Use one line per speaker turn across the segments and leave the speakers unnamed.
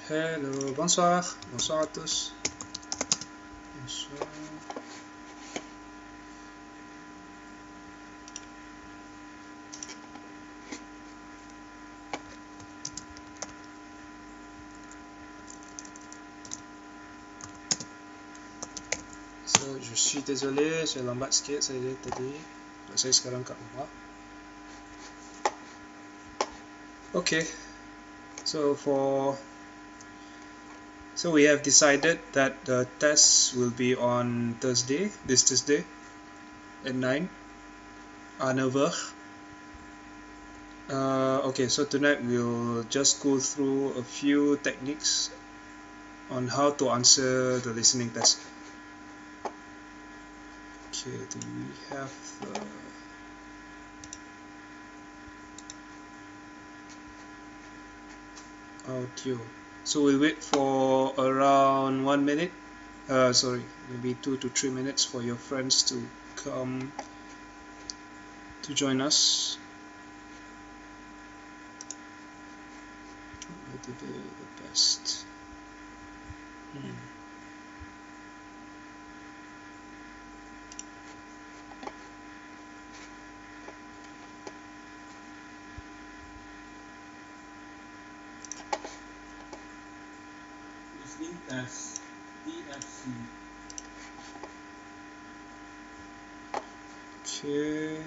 Hello, bonsoir, bonsoir à tous. Bonsoir. So, je suis désolé, saya lambat sikit saya tadi. Saya sekarang kat rumah. Okay, so we have decided that the test will be on Thursday, this Thursday at 9 à 9h. Okay, so tonight we'll just go through a few techniques on how to answer the listening test. Okay, do we have the audio? So we'll wait for around 1 minute, maybe 2 to 3 minutes for your friends to come to join us. What did the best?
Listening test DFC.
Okay.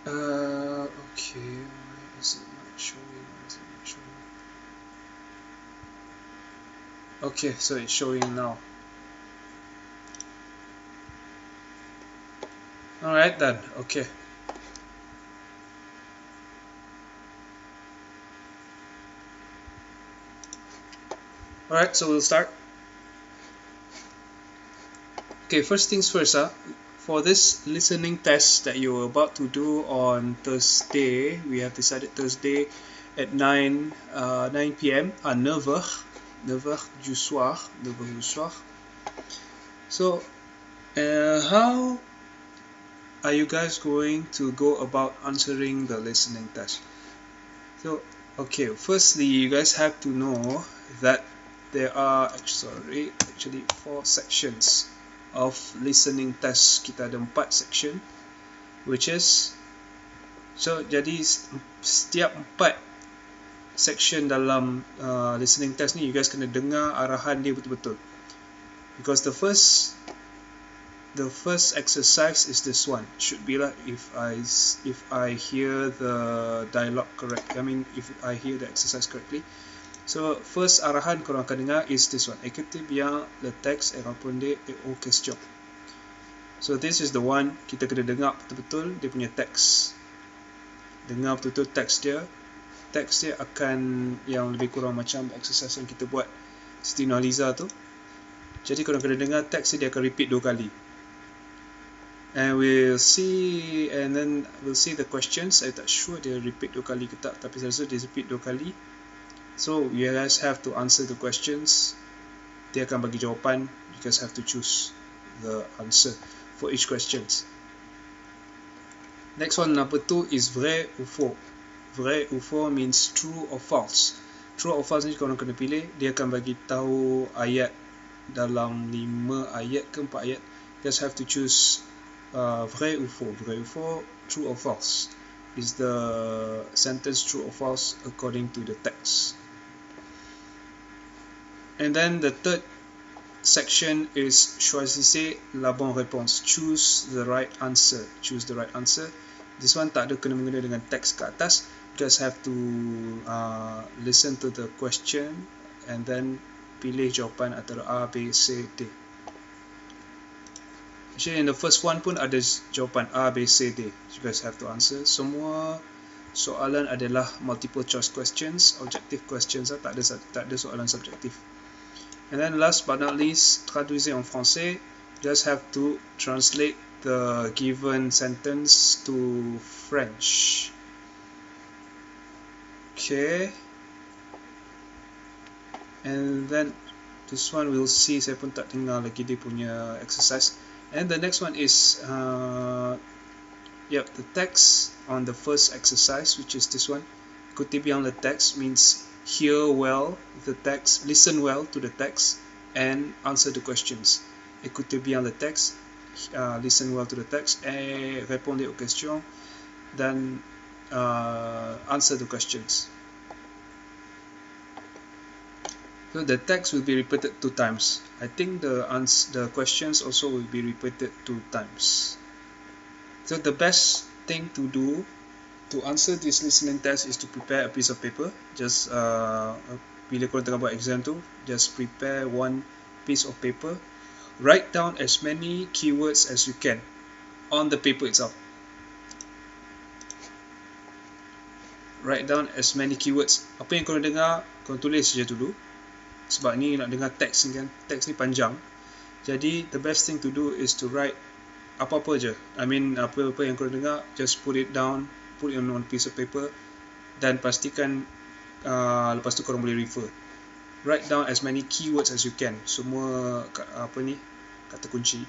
Okay, why is it not showing? Okay, so it's showing now. Alright then, okay. Alright, so we'll start. Okay, first things first, for this listening test that you're about to do on Thursday, we have decided Thursday at 9 p.m. à 9h du soir. So, how are you guys going to go about answering the listening test? So, okay, firstly, you guys have to know that there are actually 4 sections of listening test. Kita ada 4 section, which is So jadi setiap 4 section dalam listening test ni, you guys kena dengar arahan dia betul-betul, because the first exercise is this one. Should be like, if I hear the dialogue correct, I mean if I hear the exercise correctly. So first arahan korang akan dengar is this one: écoutez bien le texte et répondez aux questions. So this is the one, kita kena dengar betul-betul dia punya teks, dengar betul-betul teks dia. Teks dia akan yang lebih kurang macam exercise yang kita buat Siti Nurhaliza tu. Jadi korang kena dengar teks dia akan repeat 2 kali. And we'll see the questions. Saya tak sure dia repeat 2 kali ke tak, tapi saya rasa dia repeat 2 kali. So you guys have to answer the questions. Dia akan bagi jawapan. You guys have to choose the answer for each questions. Next one, number 2 is vrai ou faux. Vrai ou faux means true or false. True or false ni korang kena pilih. Dia akan bagi tahu ayat dalam 5 ayat ke 4 ayat. You guys have to choose vrai ou faux. Vrai ou faux, true or false. Is the sentence true or false according to the text? And then the third section is choisissez la bonne réponse. Choose the right answer. Choose the right answer. This one tak ada kena-mengena dengan teks kat atas. You guys have to listen to the question and then pilih jawapan antara A, B, C, D. Actually in the first one pun ada jawapan A, B, C, D. You guys have to answer. Semua soalan adalah multiple choice questions, objective questions, tak ada soalan subjektif. And then last but not least, traduisez en français. You guys have to translate the given sentence to French. Okay. And then this one we'll see. Saya pun tak dengar lagi dia punya exercise. And the next one is the text on the first exercise, which is this one. Écoutez bien le texte means hear well the text, listen well to the text, and answer the questions. Écoutez bien le texte, listen well to the text, et répondez aux questions, then answer the questions. So the text will be repeated 2 times. I think the questions also will be repeated 2 times. So the best thing to do to answer this listening test is to prepare a piece of paper. Just bila korang tengah buat exam tu, just prepare one piece of paper. Write down as many keywords as you can on the paper itself. Write down as many keywords. Apa yang korang dengar, korang tulis je dulu. Sebab ni nak dengar teks ni kan, teks ni panjang. Jadi the best thing to do is to write apa-apa je. I mean apa-apa yang korang dengar, just put it down, put it on one piece of paper, dan pastikan lepas tu korang boleh refer. Write down as many keywords as you can. Semua kata kunci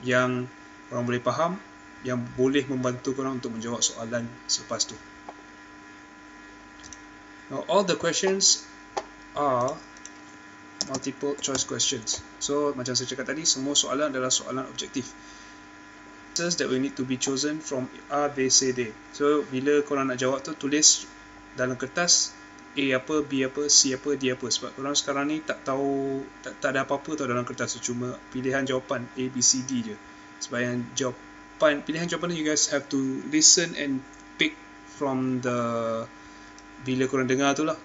yang korang boleh faham, yang boleh membantu korang untuk menjawab soalan selepas tu. Now all the questions are multiple choice questions. So macam saya cakap tadi, semua soalan adalah soalan objektif. Answers that will need to be chosen from A, B, C, D. So bila korang nak jawab tu, tulis dalam kertas A apa, B apa, C apa, D apa. Sebab korang sekarang ni tak tahu, tak ada apa-apa tau dalam kertas tu, cuma pilihan jawapan A, B, C, D je. Sebab yang pilihan jawapan tu, you guys have to listen and pick from the, bila korang dengar tu lah,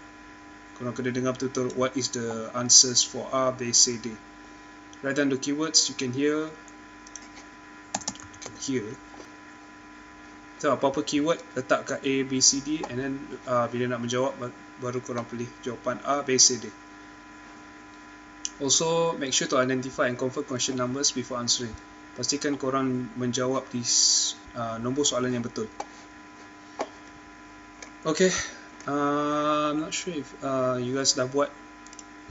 korang kena dengar betul-betul what is the answers for A, B, C, D. Write down the keywords you can hear. So apa-apa keyword letak kat A, B, C, D, and then bila nak menjawab baru korang pilih jawapan A, B, C, D. Also make sure to identify and confirm question numbers before answering. Pastikan korang menjawab di nombor soalan yang betul. Okay, I'm not sure if you guys dah buat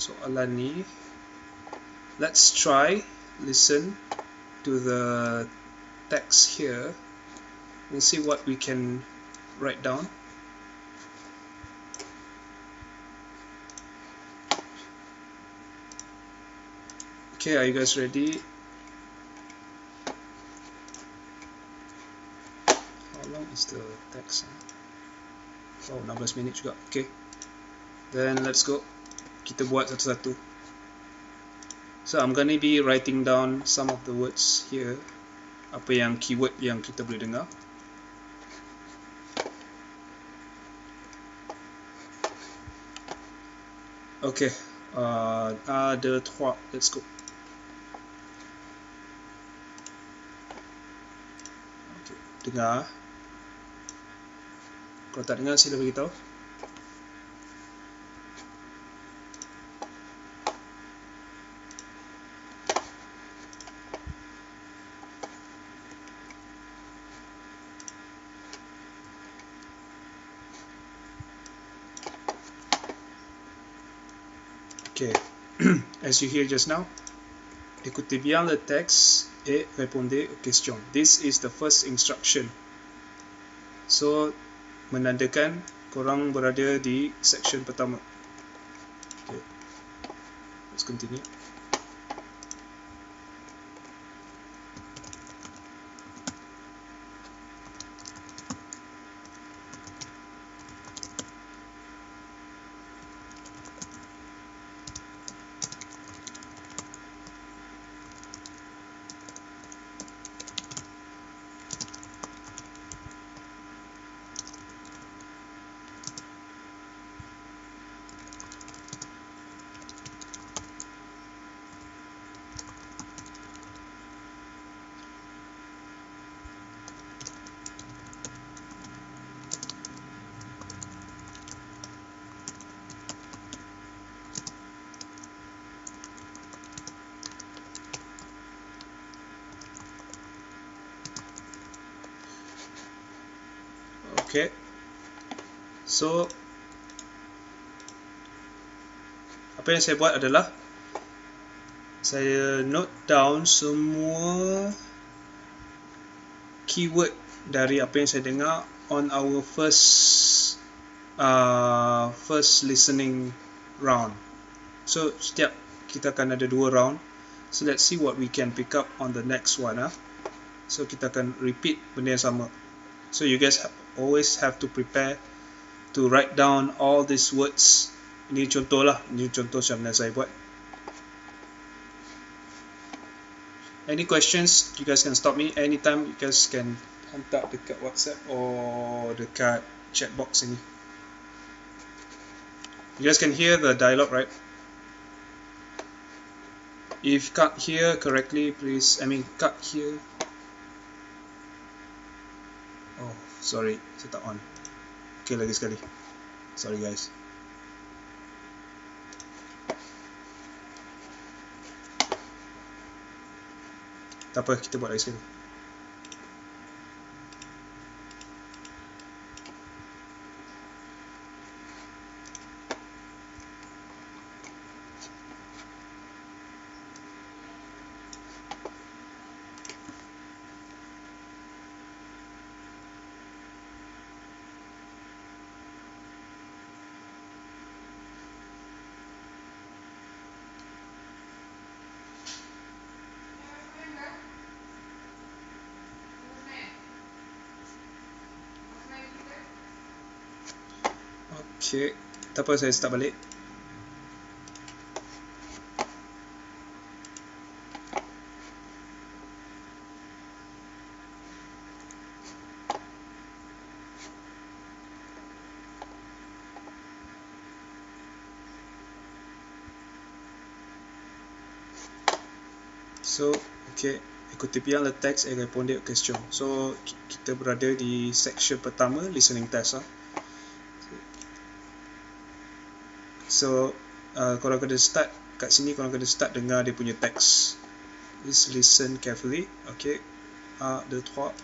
soalan ni. Let's try listen to the text here. We'll see what we can write down. Okay, are you guys ready? How long is the text. Oh, 16 minit juga. Okay, then let's go. Kita buat satu-satu. So I'm gonna be writing down some of the words here, apa yang keyword yang kita boleh dengar. Okay, deux, trois, let's go. Okay, dengar. Kalau tak dengar, sila beritahu. Okay, as you hear just now, écoutez bien le texte et répondez aux questions. This is the first instruction. So, menandakan korang berada di section pertama. Okay, let's continue. Okay, so apa yang saya buat adalah saya note down semua keyword dari apa yang saya dengar on our first listening round. So setiap kita akan ada 2 round. So let's see what we can pick up on the next one. So kita akan repeat benda yang sama. So you guys always have to prepare to write down all these words. Ini contoh lah, ini contoh macam mana saya buat. Any questions, you guys can stop me anytime. You guys can hantar dekat WhatsApp or dekat chat box ini. You guys can hear the dialogue, right? If can't hear correctly, please, can't hear. Oh, sorry, saya tak on. Okay, lagi sekali. Sorry guys. Tak apa, kita buat lagi sekali. Okay, tak apa, saya start balik. So, okay, écoutez bien le texte et répondez aux questions. So, kita berada di section pertama, listening test. So, korang kena start kat sini, korang kena start dengar dia punya teks. Please listen carefully. Okay, 1, 2, 3.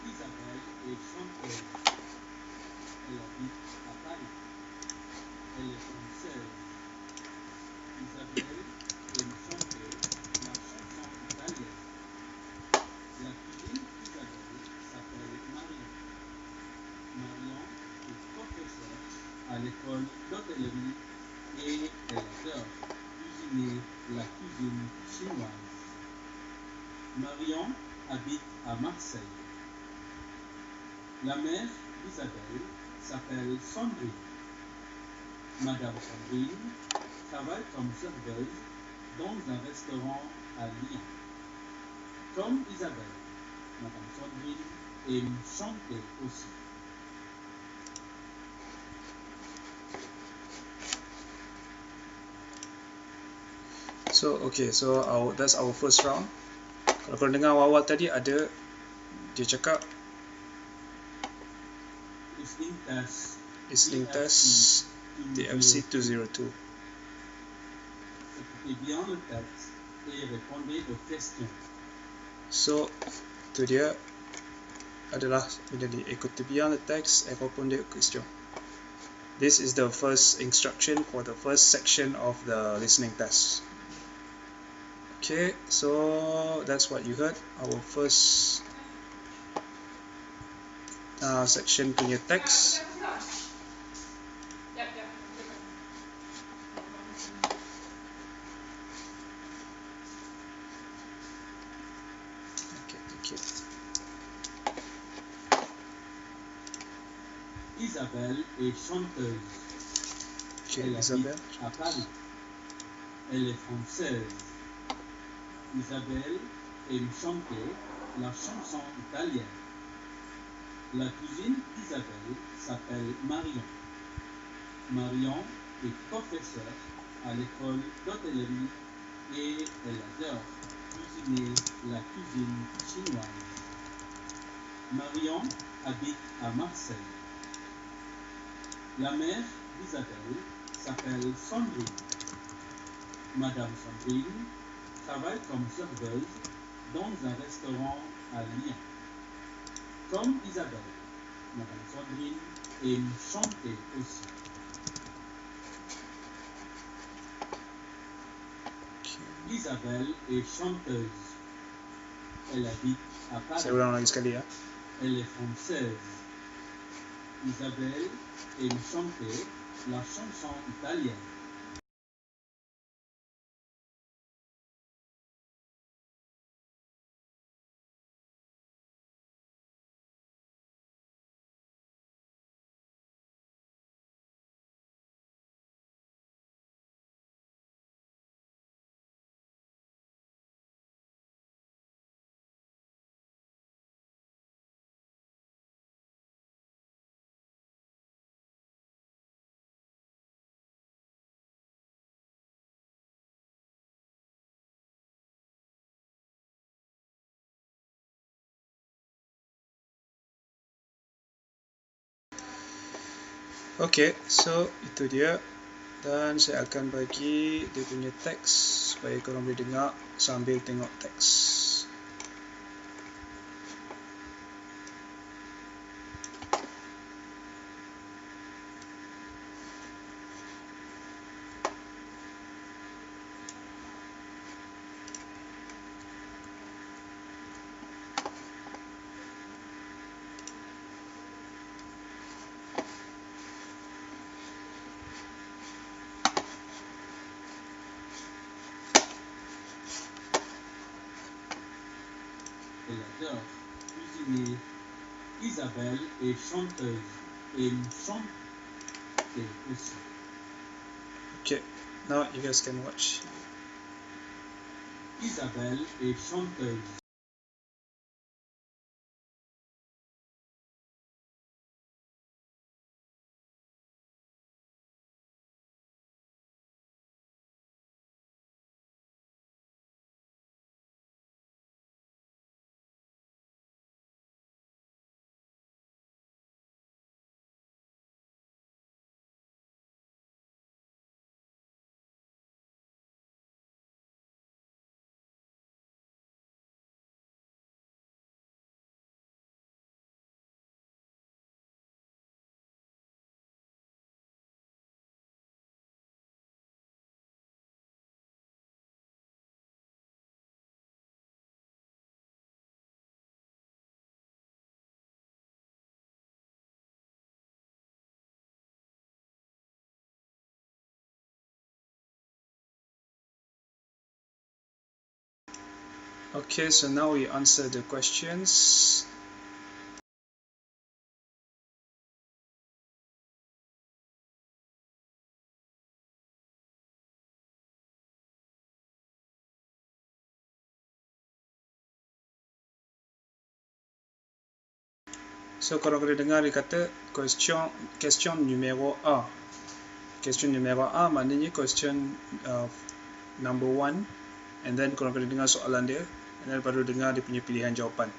Isabelle est chanteuse. Elle habite à Paris. Elle est française. Isabelle aime chanter la chanson italienne. La cousine d'Isabelle s'appelle Marion. Marion est professeure à l'école d'hôtellerie et elle adore cuisiner la cuisine chinoise. Marion habite à Marseille. La mère d'Isabelle s'appelle Sandrine. Madame Sandrine travaille comme serveuse dans un restaurant à Lyon. Comme Isabelle, Madame Sandrine aime chanter aussi.
So okay, so that's our first round. Kalau korang dengar awal-awal tadi ada dia cakap listening test DFC 202.
Écoutez bien le texte et répondez aux questions.
So tu dia adalah bila diikuti bien le texte et répondre aux questions. This is the first instruction for the first section of the listening test. Okay, so that's what you heard. Our first section punya text. Okay, thank you.
Isabelle est chanteuse.
Okay,
Elle
Isabelle.
habite à Paris. Elle est française. Isabelle aime chanter la chanson italienne. La cousine d'Isabelle s'appelle Marion. Marion est professeure à l'école d'hôtellerie et elle adore cuisiner la cuisine chinoise. Marion habite à Marseille. La mère d'Isabelle s'appelle Sandrine. Madame Sandrine travaille comme serveuse dans un restaurant à Lyon. Comme Isabelle, Madame Sandrine aime chanter aussi. Isabelle est chanteuse. Elle habite à Paris.
Saya ulang lagi sekali ya.
Elle est française. Isabelle aime chanter la chanson italienne.
Okay, so itu dia. Dan saya akan bagi dia punya teks supaya korang boleh dengar sambil tengok teks.
Elle adore cuisiner. Isabelle est chanteuse et chante aussi.
Okay, now you guys can watch.
Isabelle est chanteuse.
Okay, so now we answer the questions. So korang boleh dengar dia kata question numéro A. Question numéro A maknanya question number 1, and then korang boleh dengar soalan dia, and then baru dengar dia punya pilihan jawapan.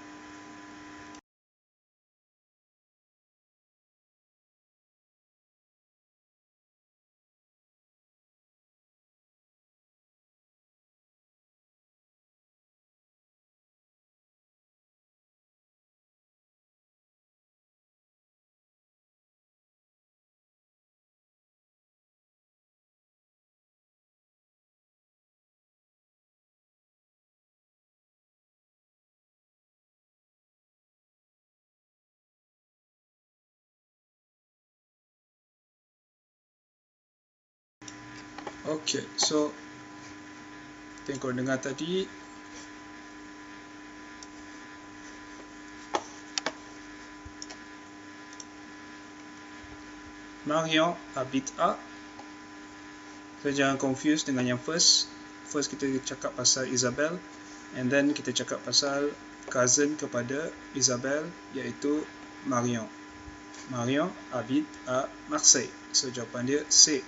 Okay, so yang korang dengar tadi, Marion habite à. So jangan confuse dengan yang first. First kita cakap pasal Isabelle, and then kita cakap pasal cousin kepada Isabelle, iaitu Marion. Marion habite à Marseille. So jawapan dia C.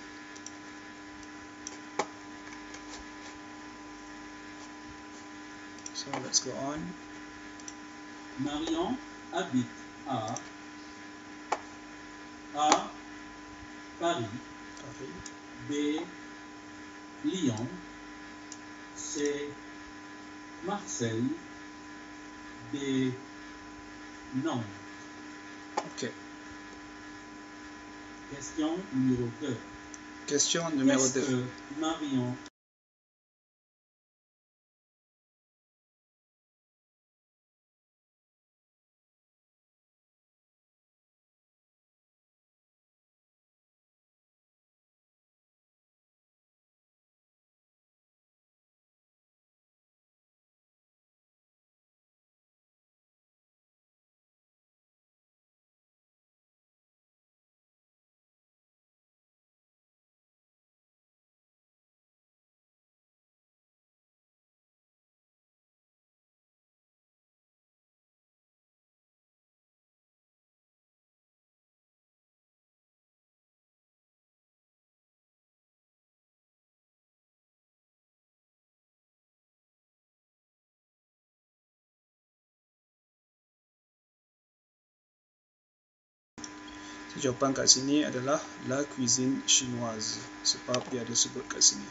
So let's go on.
Marion habite à Paris,
Paris.
B Lyon, C Marseille, D Nantes.
Okay.
Question numéro 2.
Question numéro
Qu'est-ce
2.
que Marion
Jawapan kat sini adalah la cuisine chinoise sebab dia ada sebut kat sini.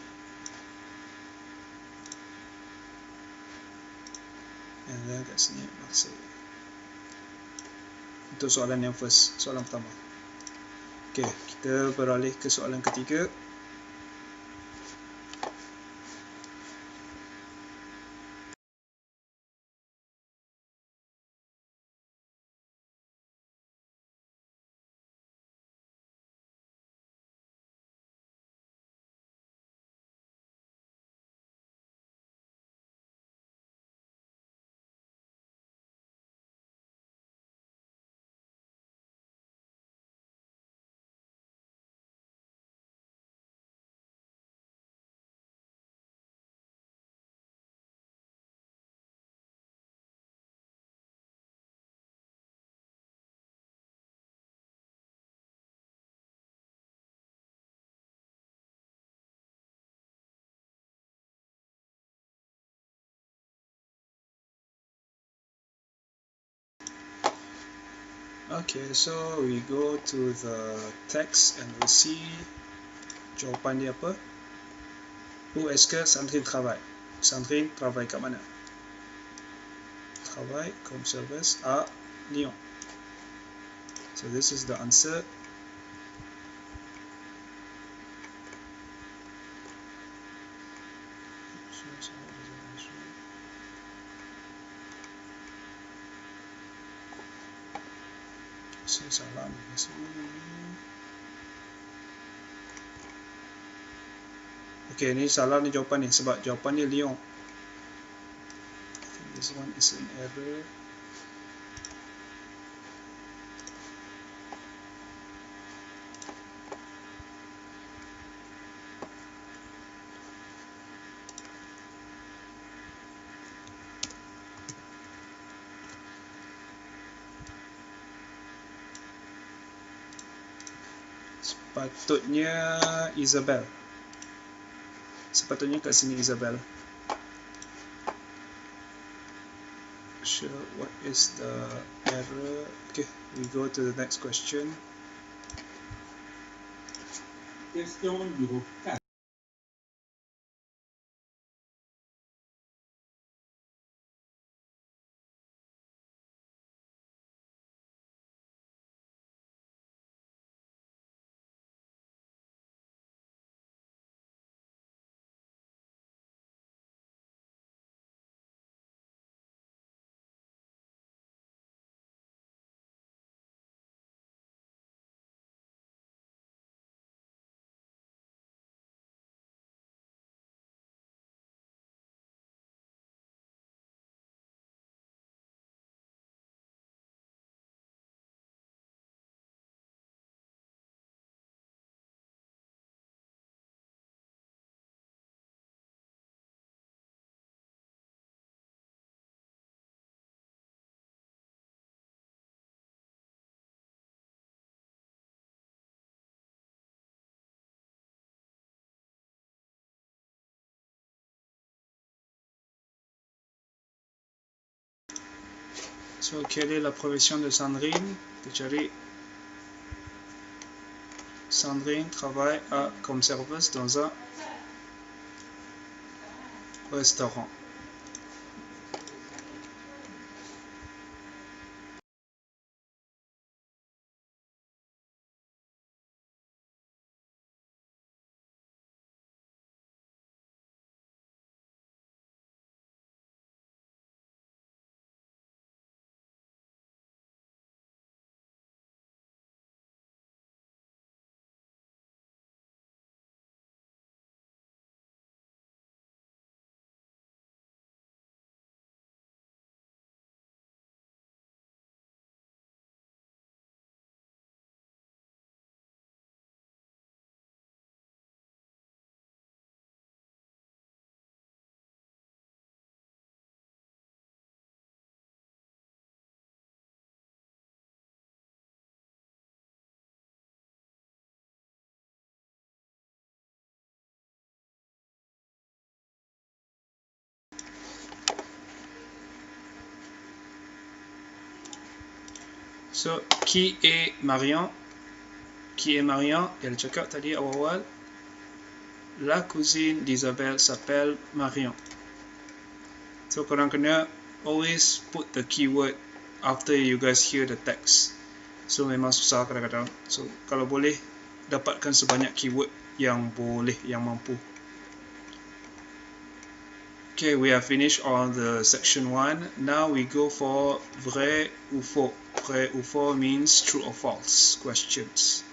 And then kat sini masih. Untuk soalan yang first, soalan pertama. Okey, kita beralih ke soalan ketiga. Okay, so we go to the text and we see jawapan dia apa. Où est-ce que Sandrine travaille? Sandrine travaille kat mana? Travaille comme serveuse à Lyon. So this is the answer. Saya salah ni. Okay, ni salah ni jawapan ni sebab jawapan dia Lyon. I think this one is an error. Sepatutnya Isabel. Sepatutnya kat sini Isabel. Sure, what is the error? Okay, we go to the next question.
Question numéro 4.
So, quelle est la profession de Sandrine? Cari Sandrine travaille comme serveuse dans un restaurant. So, qui est Marion? Qui est Marion? Dia cakap tadi awal-awal, la cousine d'Isabelle s'appelle Marion. So korang kena always put the keyword after you guys hear the text. So memang susah kadang-kadang. So kalau boleh dapatkan sebanyak keyword yang boleh, yang mampu. Okay, we have finished on the section 1. Now we go for vrai ou faux. Vrai ou faux means true or false questions.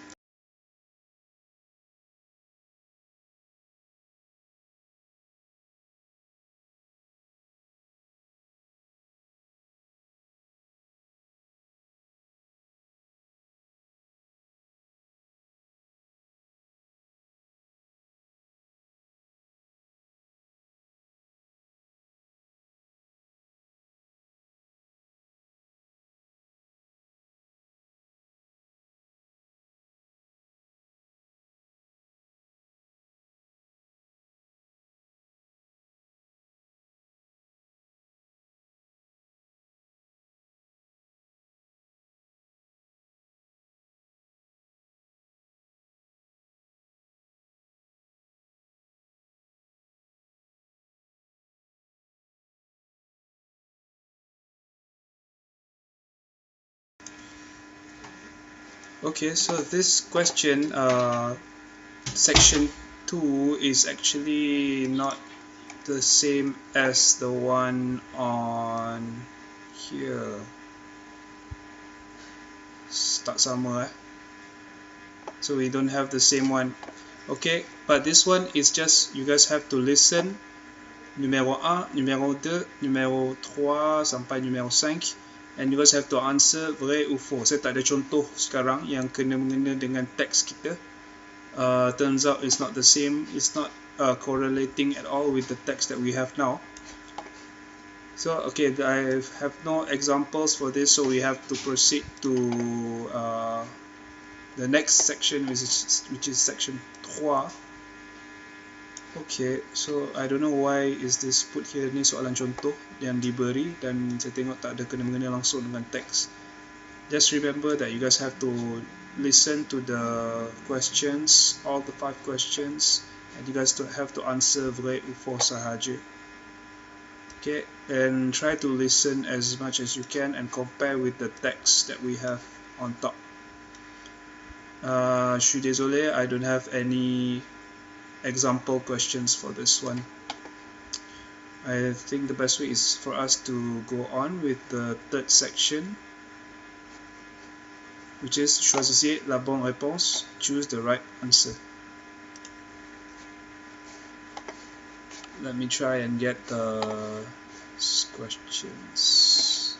Okay, so this question, section 2 is actually not the same as the one on here. Tak sama so we don't have the same one. Okay, but this one is just you guys have to listen numéro 1, numéro 2, numéro 3 sampai numéro 5 and you guys have to answer vrai ou faux. Saya tak ada contoh sekarang yang kena-mengena dengan teks kita. Turns out it's not the same, it's not correlating at all with the text that we have now. So okay, I have no examples for this, so we have to proceed to the next section, which is section 3. Okay, so I don't know why is this put here. Ni soalan contoh yang diberi dan saya tengok tak ada kena-mengena langsung dengan teks. Just remember that you guys have to listen to the questions, all the 5 questions, and you guys have to answer vrai ou faux sahaja. Okay, and try to listen as much as you can and compare with the text that we have on top. Je suis désolé, I don't have any example questions for this one. I think the best way is for us to go on with the third section, which is choisissez la bonne réponse, choose the right answer. Let me try and get the questions.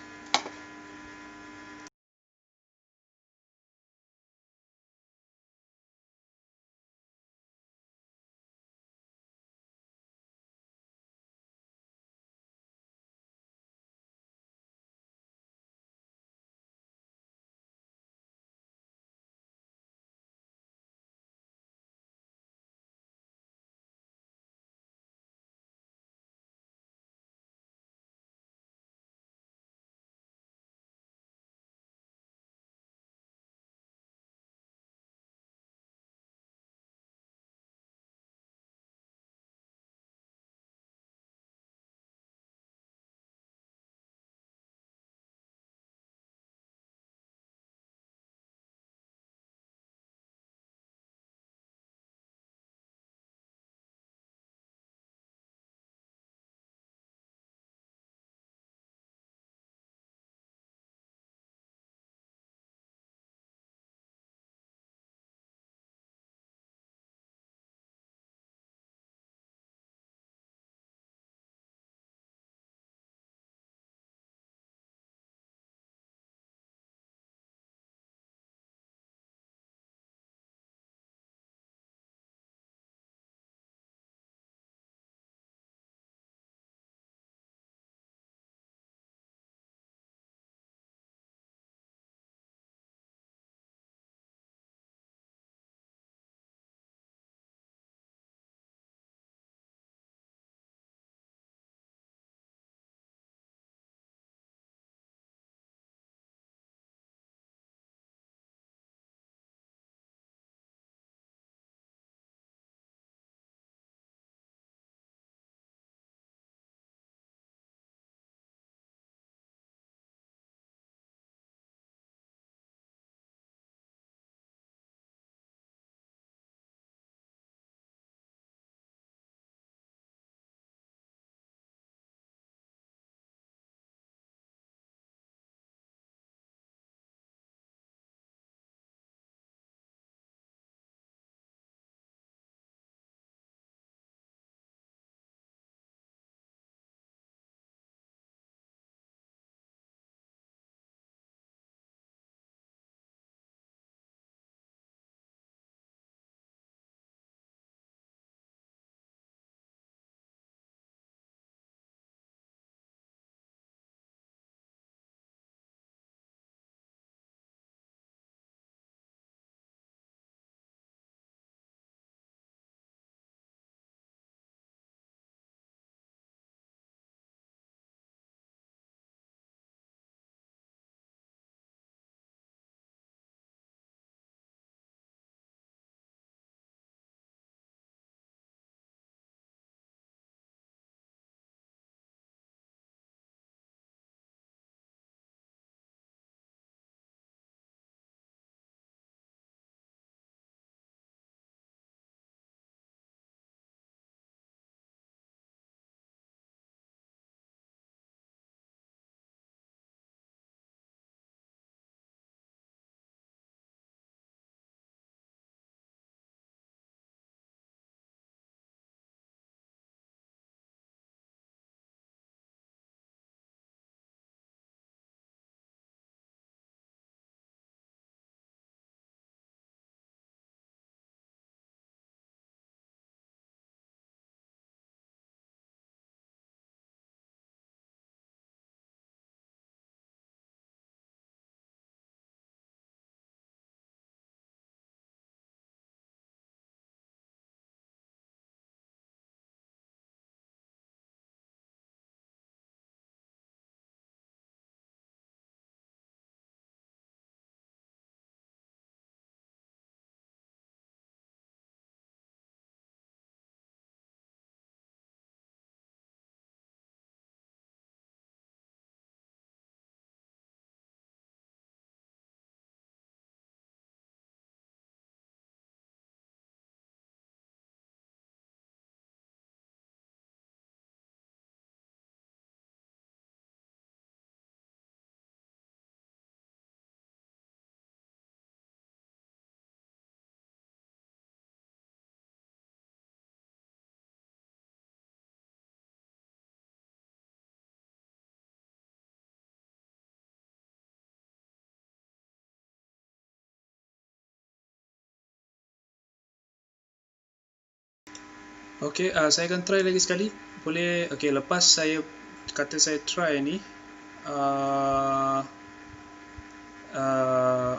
Okay, saya akan try lagi sekali. Boleh, okay, lepas saya kata saya try ni,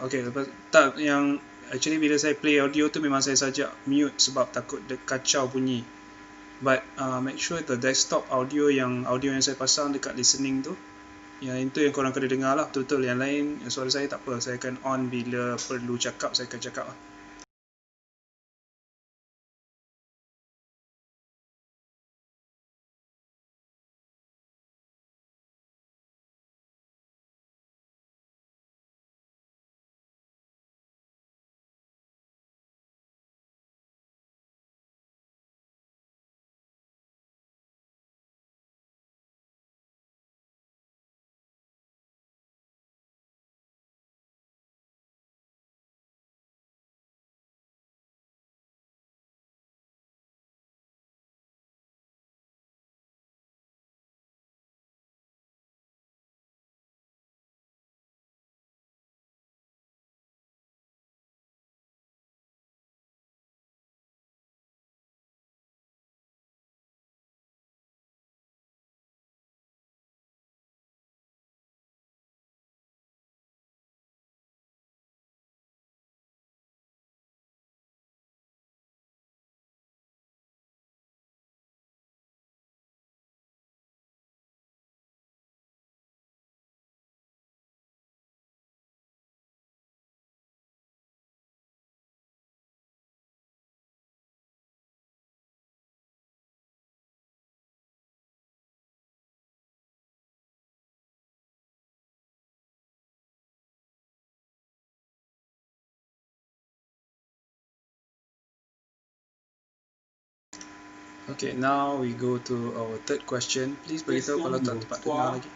okay, lepas tak, yang actually bila saya play audio tu memang saya sajak mute sebab takut dia kacau bunyi. But make sure the desktop audio yang saya pasang dekat listening tu, yang itu yang korang kena dengar lah betul-betul. Yang lain suara saya tak apa, saya akan on bila perlu cakap, saya akan cakap lah. Okay, now we go to our third question. Please beritahu kalau tak dapat dengar lagi.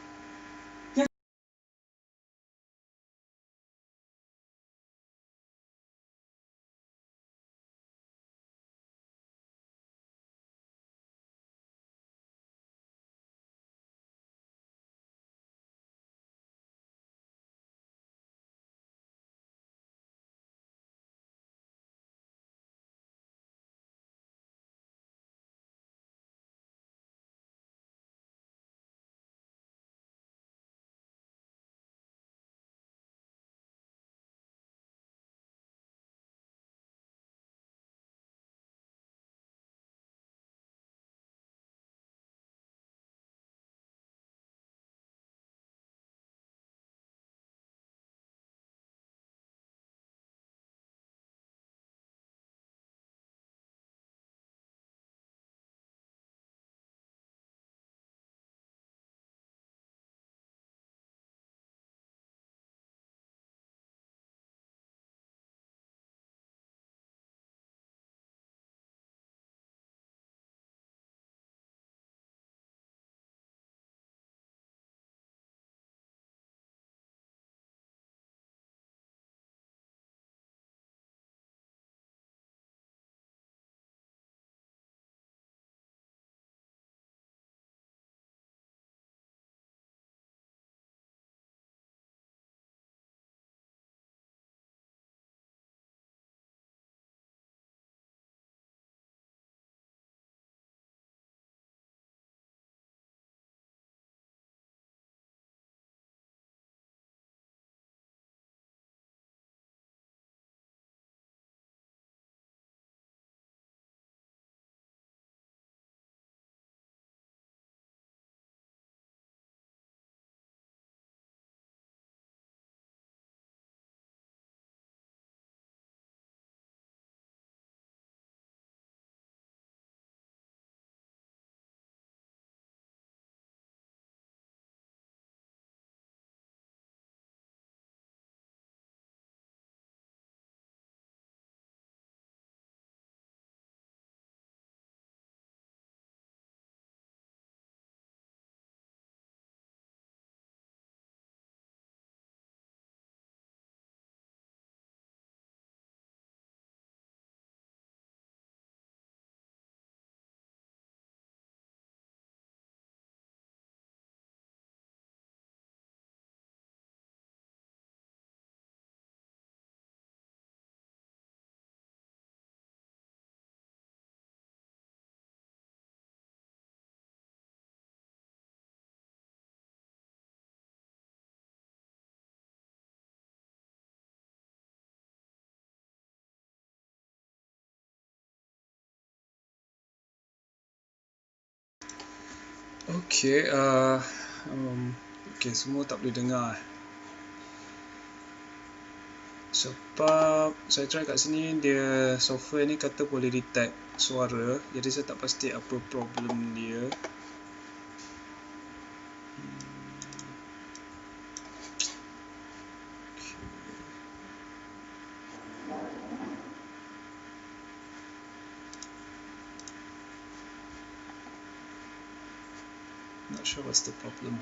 Okay, okay, semua tak boleh dengar. Sebab saya try kat sini, dia software ni kata boleh detect suara, jadi saya tak pasti apa problem dia. Not sure what's the problem.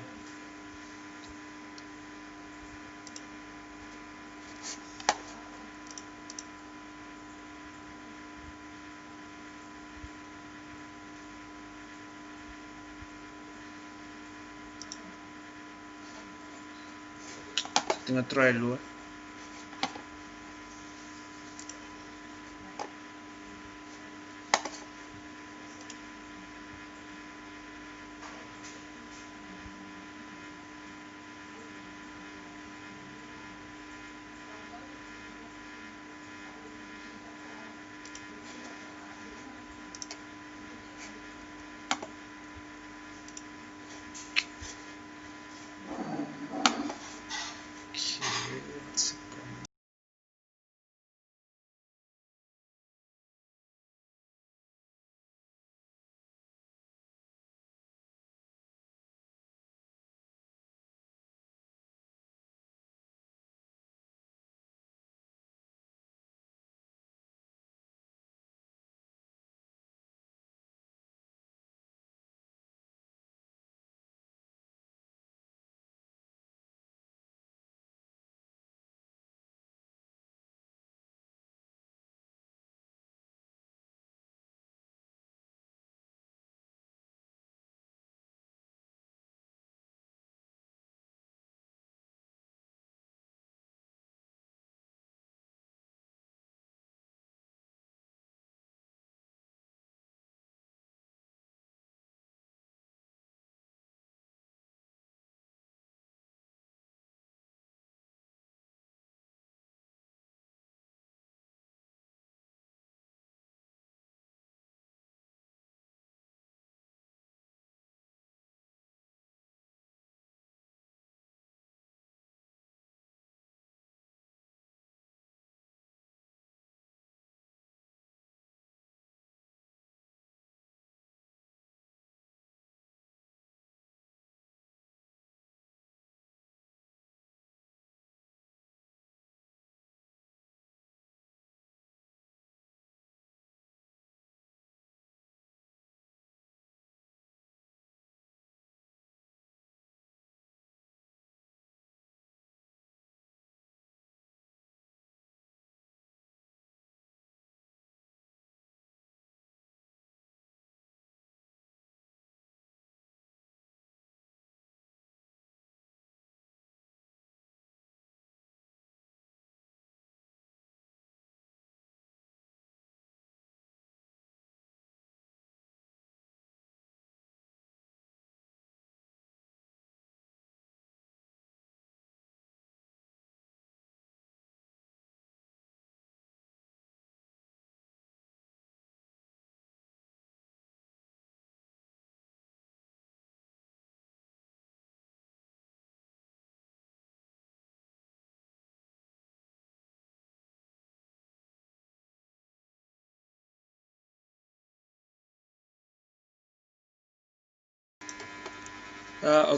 Tengah try dulu.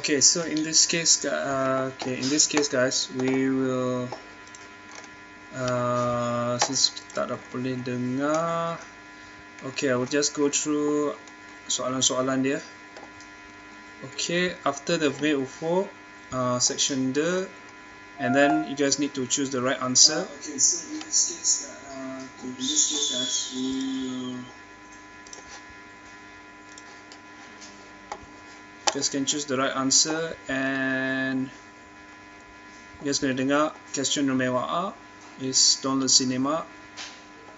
Okay, so in this case, guys, we will since tak ada boleh dengar, okay, I will just go through soalan-soalan dia. Okay, after the V04 section D, and then you guys need to choose the right answer. Okay, so in this case, guys, we will just can choose the right answer, and you guys kena dengar question number A is download cinema,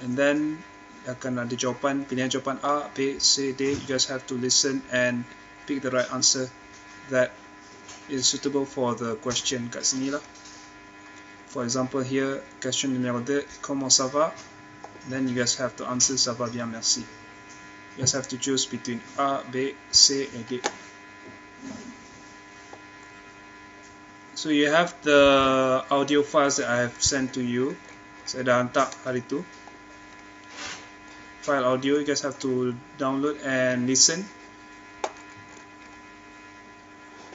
and then akan ada jawapan, pilihan jawapan A, B, C, D. You guys have to listen and pick the right answer that is suitable for the question kat sini lah. For example here, question numéro 2, comment ça va? Then you guys have to answer ça va bien merci. You guys have to choose between A, B, C, and D. So you have the audio files that I have sent to you. Saya dah hantar hari tu. File audio, you guys have to download and listen.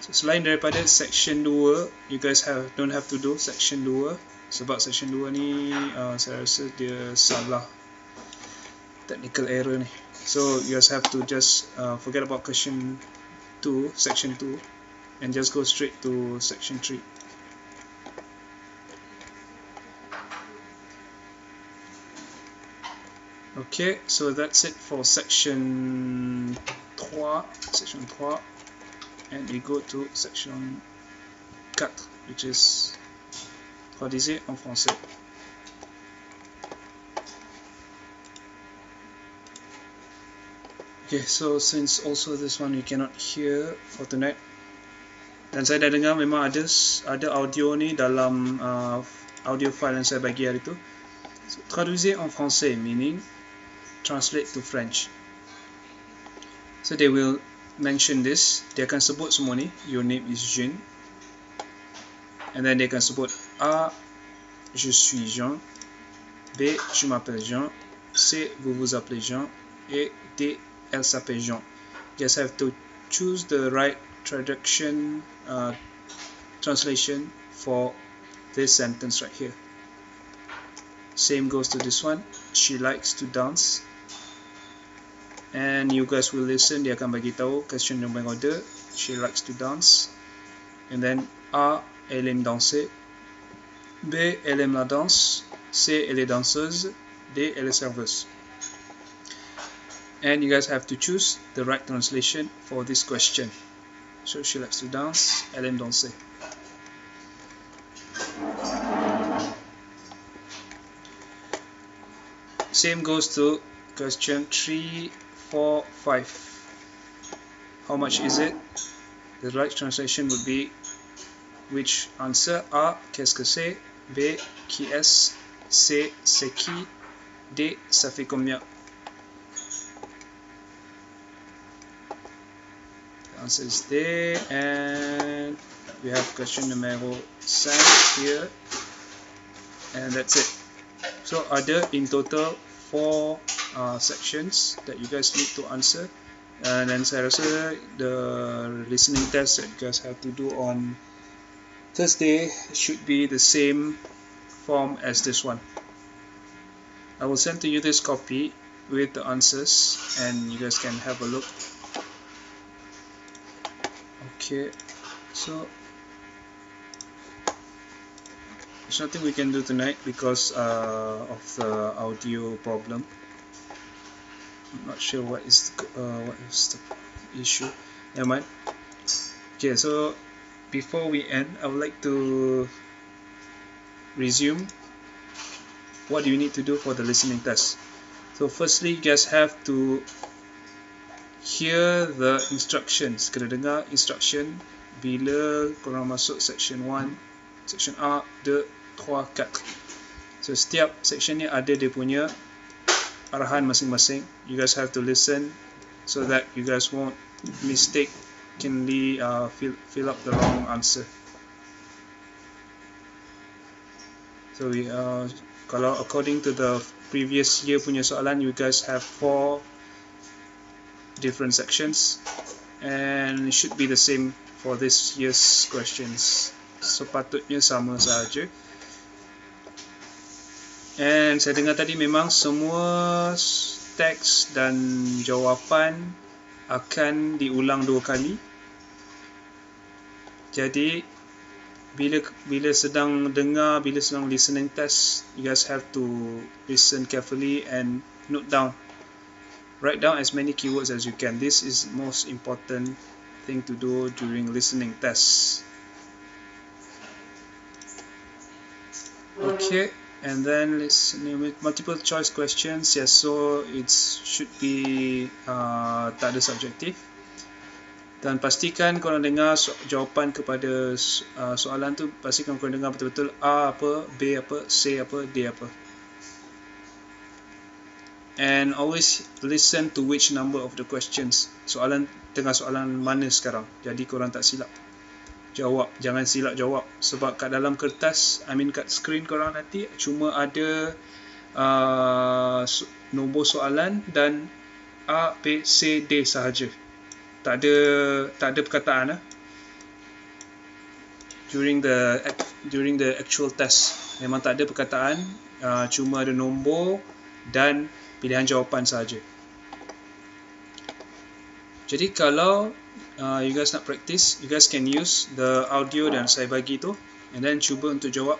So, selain daripada section 2, you guys don't have to do section 2 sebab section 2 ni saya rasa dia salah, technical error ni. So you guys have to just forget about section 2 and just go straight to section 3. Okay, so that's it for section 3, and we go to section 4, which is traduisez en français. Okay, so since also this one you cannot hear for tonight, dan saya dah dengar memang ada audio ni dalam audio file yang saya bagi hari tu. So, traduisez en français meaning translate to French. So they will mention this, dia akan sebut semua ni, your name is Jean, and then dia akan sebut A, je suis Jean, B, je m'appelle Jean, C, vous vous appelez Jean, et D, elle s'appelle Jean. Just have to choose the right translation for this sentence right here. Same goes to this one, she likes to dance, and you guys will listen, dia akan bagi tahu question nombor 2, she likes to dance, and then A, elle aime danser, B, elle aime la danse, C, elle est danseuse, D, elle est serveuse. And you guys have to choose the right translation for this question. So she likes to dance, elle aime danser. Same goes to question 3, 4, 5. How much is it? The right translation would be which answer? A, qu'est-ce que c'est? B, qui est-ce? C, c'est qui? D, ça fait combien? The answer is there, and we have question numéro 5 here, and that's it. So ada in total 4 sections that you guys need to answer, and then saya rasa the listening test that you guys have to do on Thursday should be the same form as this one. I will send to you this copy with the answers, and you guys can have a look. Okay, so there's nothing we can do tonight because of the audio problem. I'm not sure what is the issue. Never mind. Okay, so before we end, I would like to resume what do you need to do for the listening test. So firstly, you guys have to hear the instructions. Kena dengar instruction bila korang masuk section 1, section A, 2, 3, 4. So setiap section ni ada dia punya arahan masing-masing. You guys have to listen so that you guys won't mistakenly fill up the wrong answer. So kalau according to the previous year punya soalan, you guys have 4 different sections, and it should be the same for this year's questions. Sepatutnya sama sahaja. And saya dengar tadi memang semua teks dan jawapan akan diulang 2 kali. Jadi bila sedang dengar, bila sedang listening test, you guys have to listen carefully and note down. Write down as many keywords as you can. This is the most important thing to do during listening tests. Okay, and then listening with multiple choice questions. Yes, so it should be tak ada subjektif. Dan pastikan korang dengar jawapan kepada soalan tu, pastikan korang dengar betul-betul A apa, B apa, C apa, D apa. And always listen to which number of the questions. Tengah soalan mana sekarang, jadi korang tak silap. jawab, jangan silap jawab, sebab kat dalam kertas, kat skrin korang nanti cuma ada nombor soalan dan A, B, C, D sahaja. Tak ada perkataan during the actual test. Memang tak ada perkataan, cuma ada nombor dan pilihan jawapan sahaja. Jadi kalau you guys nak practice, you guys can use the audio dan saya bagi tu, and then cuba untuk jawab.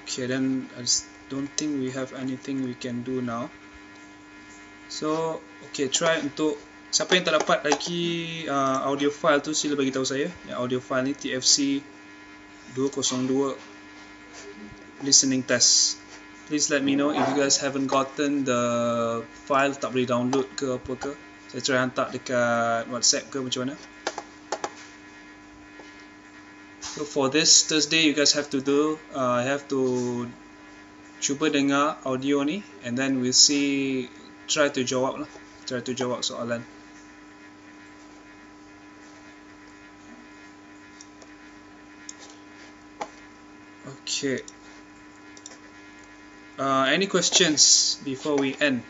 Okay, then I don't think we have anything we can do now. So, okay, try untuk siapa yang tak dapat lagi audio file tu, sila bagi tahu saya. Audio file ni TFC 202 listening test. Please let me know if you guys haven't gotten the file, tak boleh download ke apa ke. Saya try hantar dekat WhatsApp ke macam mana. So for this Thursday, you guys have to cuba dengar audio ni, and then we'll see, try to jawab soalan. Okay. Any questions before we end?